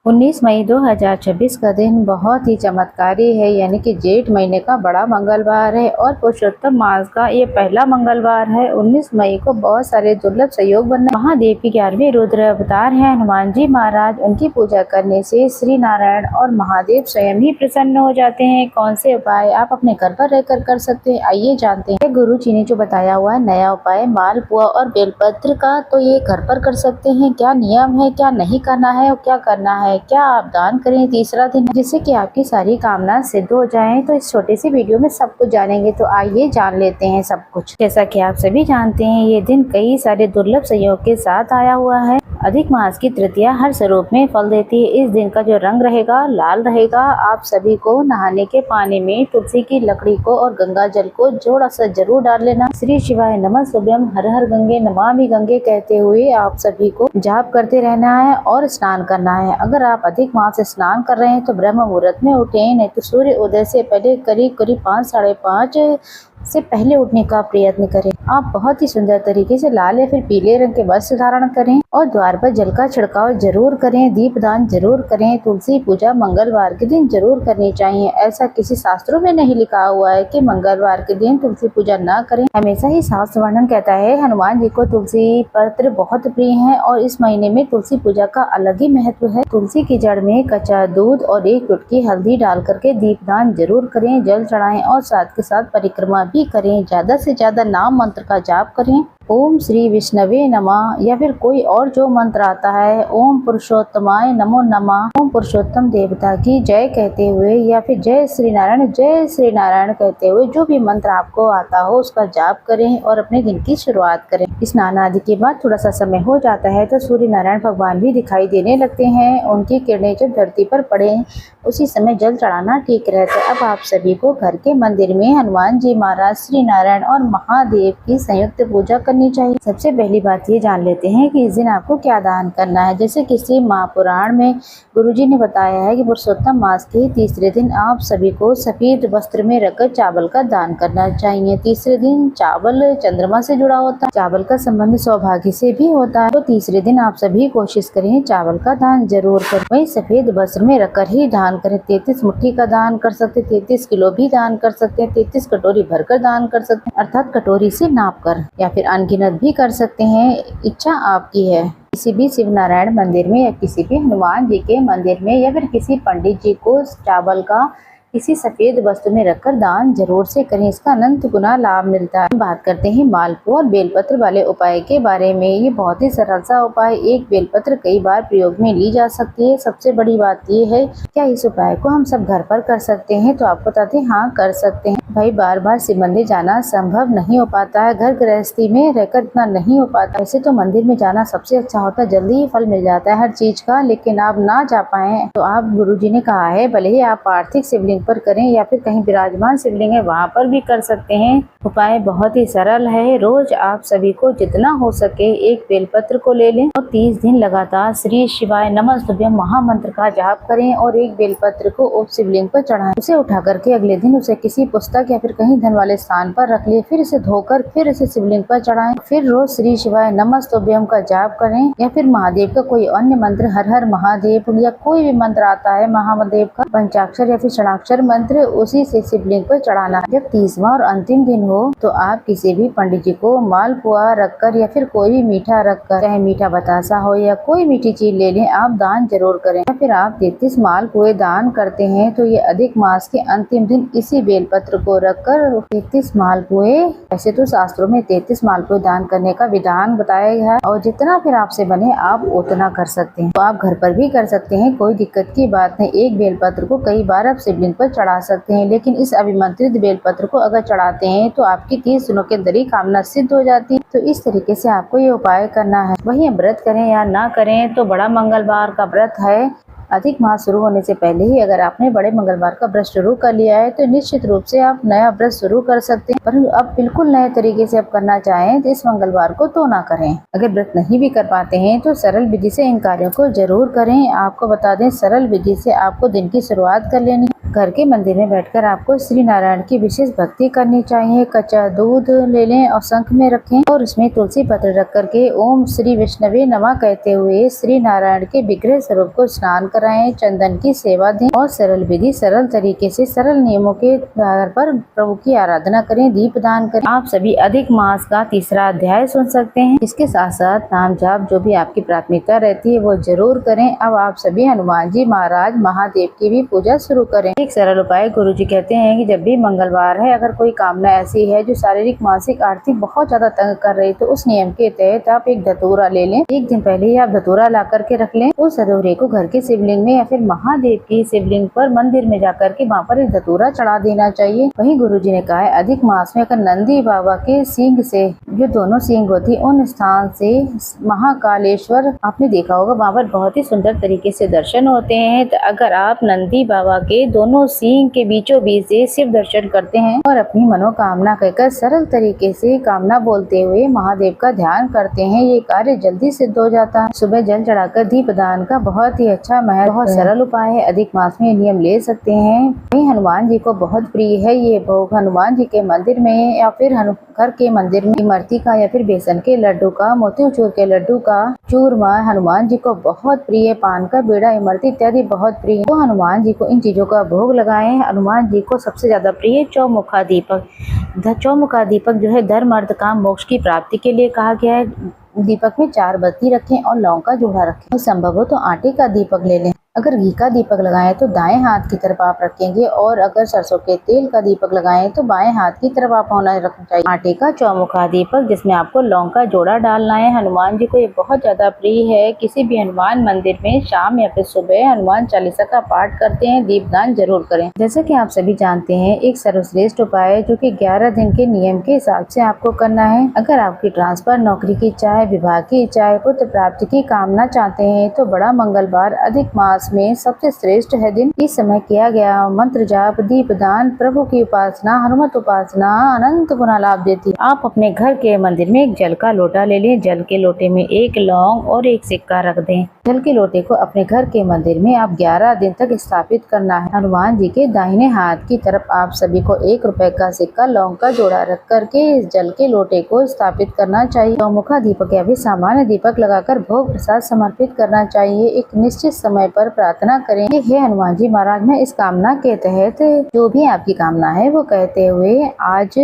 19 मई 2026 का दिन बहुत ही चमत्कारी है, यानी कि जेठ महीने का बड़ा मंगलवार है और पुरुषोत्तम मास का ये पहला मंगलवार है। 19 मई को बहुत सारे दुर्लभ संयोग बनने। महादेव की 11वीं रुद्र अवतार है हनुमान जी महाराज। उनकी पूजा करने से श्री नारायण और महादेव स्वयं ही प्रसन्न हो जाते हैं। कौन से उपाय आप अपने घर पर रहकर कर सकते हैं, आइए जानते हैं। गुरु जी ने जो बताया हुआ है नया उपाय मालपुआ और बेलपत्र का, तो ये घर पर कर सकते हैं। क्या नियम है, क्या नहीं करना है और क्या करना है, क्या आप दान करें तीसरा दिन जिससे कि आपकी सारी कामना सिद्ध हो जाएं। तो इस छोटी सी वीडियो में सब कुछ जानेंगे, तो आइए जान लेते हैं सब कुछ। जैसा कि आप सभी जानते हैं, ये दिन कई सारे दुर्लभ संयोग के साथ आया हुआ है। अधिक मास की तृतीया हर स्वरूप में फल देती है। इस दिन का जो रंग रहेगा लाल रहेगा। आप सभी को नहाने के पानी में तुलसी की लकड़ी को और गंगा जल को जोड़ा सा जरूर डाल लेना। श्री शिवाय नमः शुभम हर हर गंगे नमामि गंगे कहते हुए आप सभी को जाप करते रहना है और स्नान करना है। अगर आप अधिक मास से स्नान कर रहे हैं तो ब्रह्म मुहूर्त में उठें, नहीं तो सूर्य उदय से पहले करीब 5 साढ़े 5 से पहले उठने का प्रयत्न करें। आप बहुत ही सुंदर तरीके से लाल या फिर पीले रंग के वस्त्र धारण करें और द्वार पर जल का छिड़काव जरूर करें। दीपदान जरूर करें। तुलसी पूजा मंगलवार के दिन जरूर करनी चाहिए। ऐसा किसी शास्त्रों में नहीं लिखा हुआ है कि मंगलवार के दिन तुलसी पूजा न करें। हमेशा ही शास्त्र वर्णन कहता है हनुमान जी को तुलसी पत्र बहुत प्रिय है और इस महीने में तुलसी पूजा का अलग ही महत्व है। तुलसी की जड़ में कच्चा दूध और 1 चुटकी हल्दी डाल करके दीपदान जरूर करें, जल चढ़ाएं और साथ के साथ परिक्रमा भी करें। ज्यादा से ज्यादा नाम मंत्र का जाप करें। ओम श्री विष्णवे नमः या फिर कोई और जो मंत्र आता है, ओम पुरुषोत्तमाय नमो नमः, ओम पुरुषोत्तम देवता की जय कहते हुए या फिर जय श्री नारायण कहते हुए जो भी मंत्र आपको आता हो उसका जाप करें और अपने दिन की शुरुआत करें। स्नान आदि के बाद थोड़ा सा समय हो जाता है तो सूर्य नारायण भगवान भी दिखाई देने लगते हैं। उनकी किरणें जब धरती पर पड़े उसी समय जल चढ़ाना ठीक रहता है। अब आप सभी को घर के मंदिर में हनुमान जी महाराज, श्री नारायण और महादेव की संयुक्त पूजा करनी चाहिए। सबसे पहली बात ये जान लेते हैं कि इस दिन आपको क्या दान करना है। जैसे किसी महापुराण में गुरुजी ने बताया है कि पुरुषोत्तम मास के तीसरे दिन आप सभी को सफेद वस्त्र में रखकर चावल का दान करना चाहिए। तीसरे दिन चावल चंद्रमा से जुड़ा होता है, चावल का संबंध सौभाग्य से भी होता है, तो तीसरे दिन आप सभी कोशिश करें चावल का दान जरूर करें। वही सफेद वस्त्र में रखकर ही दान करें। 33 मुट्ठी का दान कर सकते, 33 किलो भी दान कर सकते हैं, 33 कटोरी भरकर दान कर सकते हैं, अर्थात कटोरी से नाप कर, या फिर अनगिनत भी कर सकते हैं, इच्छा आपकी है। किसी भी शिव नारायण मंदिर में या किसी भी हनुमान जी के मंदिर में या फिर किसी पंडित जी को चावल का किसी सफेद वस्तु में रखकर दान जरूर से करें, इसका अनंत गुना लाभ मिलता है। बात करते हैं मालपुआ और बेलपत्र वाले उपाय के बारे में। ये बहुत ही सरल सा उपाय, एक बेलपत्र कई बार प्रयोग में ली जा सकती है। सबसे बड़ी बात ये है, क्या इस उपाय को हम सब घर पर कर सकते हैं, तो आपको बताते हैं हाँ कर सकते हैं। भाई बार बार शिव मंदिर जाना संभव नहीं हो पाता है, घर गृहस्थी में रहकर इतना नहीं हो पाता। वैसे तो मंदिर में जाना सबसे अच्छा होता है, जल्दी ही फल मिल जाता है हर चीज का, लेकिन आप ना जा पाए तो आप गुरुजी ने कहा है भले ही आप आर्थिक शिवलिंग पर करें या फिर कहीं विराजमान शिवलिंग है वहाँ पर भी कर सकते हैं। उपाय बहुत ही सरल है। रोज आप सभी को जितना हो सके एक बेलपत्र को ले लें और 30 दिन लगातार श्री शिवाय नमः शुभम महामंत्र का जाप करें और एक बेलपत्र को उप शिवलिंग पर चढ़ाएं। उसे उठा करके अगले दिन उसे किसी पुस्तक या फिर कहीं धन वाले स्थान पर रख ले, फिर इसे धोकर फिर इसे शिवलिंग पर चढ़ाएं। फिर रोज श्री शिवाय नमः शुभम का जाप करें या फिर महादेव का कोई अन्य मंत्र, हर हर महादेव या कोई भी मंत्र आता है महादेव का, पंचाक्षर या फिर षडाक्षर मंत्र, उसी से शिवलिंग पर चढ़ाना। जब 30वां और अंतिम दिन हो तो आप किसी भी पंडित जी को मालपुआ रखकर या फिर कोई भी मीठा रखकर, चाहे मीठा बतासा हो या कोई मीठी चीज ले लें, आप दान जरूर करें। या फिर आप 33 मालपुए दान करते हैं तो ये अधिक मास के अंतिम दिन इसी बेलपत्र को रखकर 33 मालपुए, वैसे तो शास्त्रों में 33 मालपुए दान करने का विधान बताया गया है और जितना फिर आपसे बने आप उतना कर सकते हैं। तो आप घर पर भी कर सकते हैं, कोई दिक्कत की बात नहीं। एक बेलपत्र को कई बार आप शिवलिंग पर चढ़ा सकते हैं, लेकिन इस अभिमंत्रित बेलपत्र को अगर चढ़ाते हैं तो आपकी 30 दिनों के अंदर ही कामना सिद्ध हो जाती है। तो इस तरीके से आपको ये उपाय करना है। वही व्रत करें या ना करें, तो बड़ा मंगलवार का व्रत है। अधिक मास शुरू होने से पहले ही अगर आपने बड़े मंगलवार का व्रत शुरू कर लिया है तो निश्चित रूप से आप नया व्रत शुरू कर सकते हैं, पर अब बिल्कुल नए तरीके से आप करना चाहें तो इस मंगलवार को तो ना करें। अगर व्रत नहीं भी कर पाते हैं तो सरल विधि से इन कार्यों को जरूर करें। आपको बता दें सरल विधि से आपको दिन की शुरुआत कर लेनी। घर के मंदिर में बैठकर आपको श्री नारायण की विशेष भक्ति करनी चाहिए। कच्चा दूध ले लें और शंख में रखें और उसमें तुलसी पत्र रख करके ओम श्री विष्णवे नमः कहते हुए श्री नारायण के विग्रह स्वरूप को स्नान कराएं, चंदन की सेवा दें और सरल विधि सरल तरीके से सरल नियमों के आधार पर प्रभु की आराधना करें, दीप दान करें। आप सभी अधिक मास का तीसरा अध्याय सुन सकते हैं। इसके साथ साथ नाम जाप जो भी आपकी प्राथमिकता रहती है वो जरूर करें। अब आप सभी हनुमान जी महाराज महादेव की भी पूजा शुरू करें। एक सरल उपाय गुरुजी कहते हैं कि जब भी मंगलवार है, अगर कोई कामना ऐसी है जो शारीरिक मानसिक आर्थिक बहुत ज्यादा तंग कर रही, तो उस नियम के तहत आप एक धतूरा ले लें। एक दिन पहले ही आप धतूरा ला करके रख लें। उस धतूरे को घर के शिवलिंग में या फिर महादेव की शिवलिंग पर मंदिर में जाकर के वहाँ पर एक धतूरा चढ़ा देना चाहिए। वहीं गुरुजी ने कहा है अधिक मास में अगर नंदी बाबा के सींग से जो दोनों सींग होती उन स्थान से महाकालेश्वर आपने देखा होगा, वहाँ पर बहुत ही सुंदर तरीके से दर्शन होते हैं। तो अगर आप नंदी बाबा के दोनों सींग के बीचों बीच से शिव दर्शन करते हैं और अपनी मनोकामना कहकर सरल तरीके से कामना बोलते हुए महादेव का ध्यान करते हैं, ये कार्य जल्दी सिद्ध हो जाता है। सुबह जल चढ़ाकर दीप दान का बहुत ही अच्छा महत्व, बहुत सरल उपाय है। अधिक मास में नियम ले सकते हैं। वहीं हनुमान जी को बहुत प्रिय है ये भोग। हनुमान जी के मंदिर में या फिर घर के मंदिर में इमरती का या फिर बेसन के लड्डू का, मोतीचूर के लड्डू का चूरमा हनुमान जी को बहुत प्रिय, पान का बेड़ा, इमरती इत्यादि बहुत प्रिय। तो हनुमान जी को इन चीजों का भोग लगाएं। हनुमान जी को सबसे ज्यादा प्रिय चौमुखा दीपक। चौमुखा दीपक जो है धर्म अर्थ काम मोक्ष की प्राप्ति के लिए कहा गया है। दीपक में 4 बत्ती रखें और लौंग का जोड़ा रखें और संभव हो तो आटे का दीपक ले लें। अगर घी का दीपक लगाएं तो दाएं हाथ की तरफ आप रखेंगे और अगर सरसों के तेल का दीपक लगाएं तो बाएं हाथ की तरफ आप होना रखना चाहिए। आटे का चौमुखा दीपक जिसमें आपको लौंग का जोड़ा डालना है। हनुमान जी को ये बहुत ज्यादा प्रिय है। किसी भी हनुमान मंदिर में शाम या फिर सुबह हनुमान चालीसा का पाठ करते हैं, दीपदान जरूर करें। जैसा कि आप सभी जानते हैं एक सर्वश्रेष्ठ उपाय है जो कि 11 दिन के नियम के हिसाब से आपको करना है। अगर आपकी ट्रांसफर, नौकरी की इच्छा है, विवाह की इच्छा है, पुत्र प्राप्ति की कामना चाहते हैं तो बड़ा मंगलवार अधिक मास में सबसे श्रेष्ठ है दिन। इस समय किया गया मंत्र जाप, दीप दान, प्रभु की उपासना, हनुमत उपासना अनंत गुना लाभ देती है। आप अपने घर के मंदिर में एक जल का लोटा ले लें। जल के लोटे में 1 लौंग और 1 सिक्का रख दें। जल के लोटे को अपने घर के मंदिर में आप 11 दिन तक स्थापित करना है। हनुमान जी के दाहिने हाथ की तरफ आप सभी को 1 रुपए का सिक्का, लौंग का जोड़ा रख करके इस जल के लोटे को स्थापित करना चाहिए। चौमुखा दीपक या फिर सामान्य दीपक लगाकर भोग प्रसाद समर्पित करना चाहिए। एक निश्चित समय पर प्रार्थना करें कि हे हनुमान जी महाराज, मैं इस कामना के तहत जो भी आपकी कामना है वो कहते हुए आज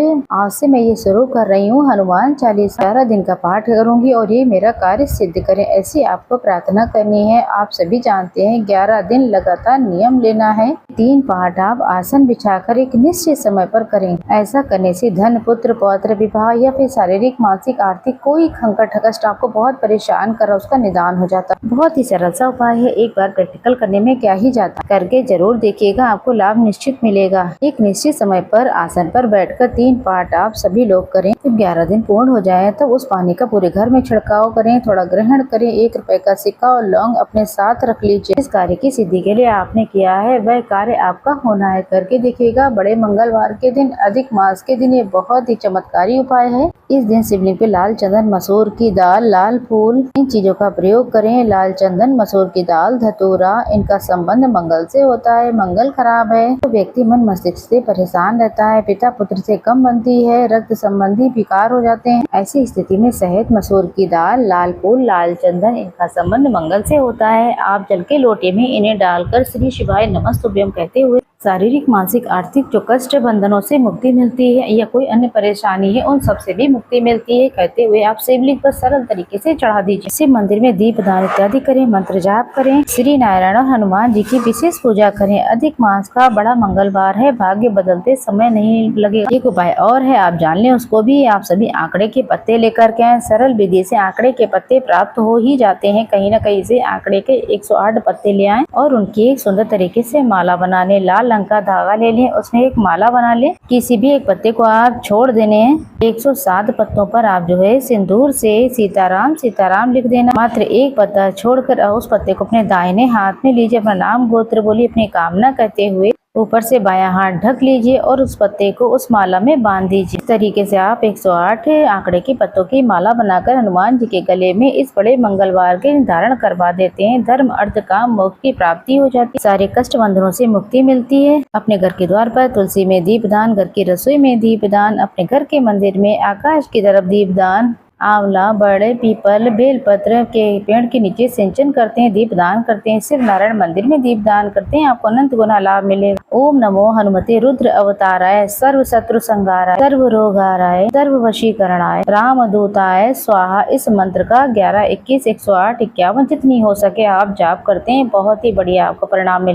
से मैं ये शुरू कर रही हूँ। हनुमान चालीसा 11 दिन का पाठ करूंगी और ये मेरा कार्य सिद्ध करें, ऐसी आपको प्रार्थना करनी है। आप सभी जानते हैं 11 दिन लगातार नियम लेना है। 3 पाठ आप आसन बिछाकर एक निश्चित समय पर करें। ऐसा करने से धन, पुत्र, पौत्र, विवाह या फिर शारीरिक, मानसिक, आर्थिक कोई संकट कष्ट आपको बहुत परेशान कर रहा उसका निदान हो जाता। बहुत ही सरल सा उपाय है। एक बार प्रैक्टिकल करने में क्या ही जाता, करके जरूर देखिएगा, आपको लाभ निश्चित मिलेगा। एक निश्चित समय पर आसन पर बैठकर 3 पाठ आप सभी लोग करें। जब 11 दिन पूर्ण हो जाए तब उस पानी का पूरे घर में छिड़काव करें, थोड़ा ग्रहण करें। 1 रुपए का सिक्का और लौंग अपने साथ रख लीजिए। इस कार्य की सिद्धि के लिए आपने किया है वह कार्य आपका होना है, करके देखिएगा। बड़े मंगलवार के दिन, अधिक मास के दिन ये बहुत ही चमत्कारी उपाय है। इस दिन शिवलिंग पे लाल चंदन, मसूर की दाल, लाल फूल, इन चीजों का प्रयोग करें। लाल चंदन, मसूर की दाल, धतूरा, इनका संबंध मंगल से होता है। मंगल खराब है तो व्यक्ति मन मस्तिष्क से परेशान रहता है, पिता पुत्र से कम बनती है, रक्त संबंधी विकार हो जाते हैं। ऐसी स्थिति में शहद, मसूर की दाल, लाल फूल, लाल चंदन, इनका संबंध मंगल से होता है। आप जल के लोटे में इन्हें डालकर श्री शिवाय नमस्तुभ्यम कहते हुए शारीरिक, मानसिक, आर्थिक जो कष्ट बंधनों से मुक्ति मिलती है या कोई अन्य परेशानी है उन सब से भी मुक्ति मिलती है कहते हुए आप शिवलिंग पर सरल तरीके से चढ़ा दीजिए। शिव मंदिर में दीप दान इत्यादि करें, मंत्र जाप करें, श्री नारायण और हनुमान जी की विशेष पूजा करें। अधिक मास का बड़ा मंगलवार है, भाग्य बदलते समय नहीं लगेगा। एक उपाय और है, आप जान लें उसको भी। आप सभी आंकड़े के पत्ते लेकर के आए। सरल विधि से आंकड़े के पत्ते प्राप्त हो ही जाते हैं, कहीं न कहीं से आंकड़े के 108 पत्ते ले आए और उनकी एक सुंदर तरीके से माला बनाने। लाल रंग का धागा ले लें, उसमें एक माला बना लें। किसी भी एक पत्ते को आप छोड़ देने हैं। 107 पत्तों पर आप जो है सिंदूर से सीताराम सीताराम लिख देना। मात्र एक पत्ता छोड़कर उस पत्ते को अपने दाहिने हाथ में लीजिए, अपना नाम गोत्र बोलिए, अपनी कामना कहते हुए ऊपर से बायां हाथ ढक लीजिए और उस पत्ते को उस माला में बांध दीजिए। इस तरीके से आप 108 आंकड़े के पत्तों की माला बनाकर हनुमान जी के गले में इस बड़े मंगलवार के धारण करवा देते हैं। धर्म, अर्थ, काम, मोक्ष की प्राप्ति हो जाती है। सारे कष्ट बंधनों से मुक्ति मिलती है। अपने घर के द्वार पर तुलसी में दीपदान, घर की रसोई में दीपदान, अपने घर के मंदिर में आकाश की तरफ दीपदान, आंवला, बड़े पीपल, बेलपत्र के पेड़ के नीचे सिंचन करते हैं, दीपदान करते हैं, शिव नारायण मंदिर में दीपदान करते हैं, आपको अनंत गुना लाभ मिलेगा। ओम नमो हनुमते रुद्र अवताराय, सर्व शत्रु संहाराय, सर्व रोगहाराय, सर्व वशीकरणाय, रामदूताय स्वाहा। इस मंत्र का 11, 21, 108, 51 जितनी हो सके आप जाप करते हैं, बहुत ही बढ़िया आपको परिणाम मिलेगा।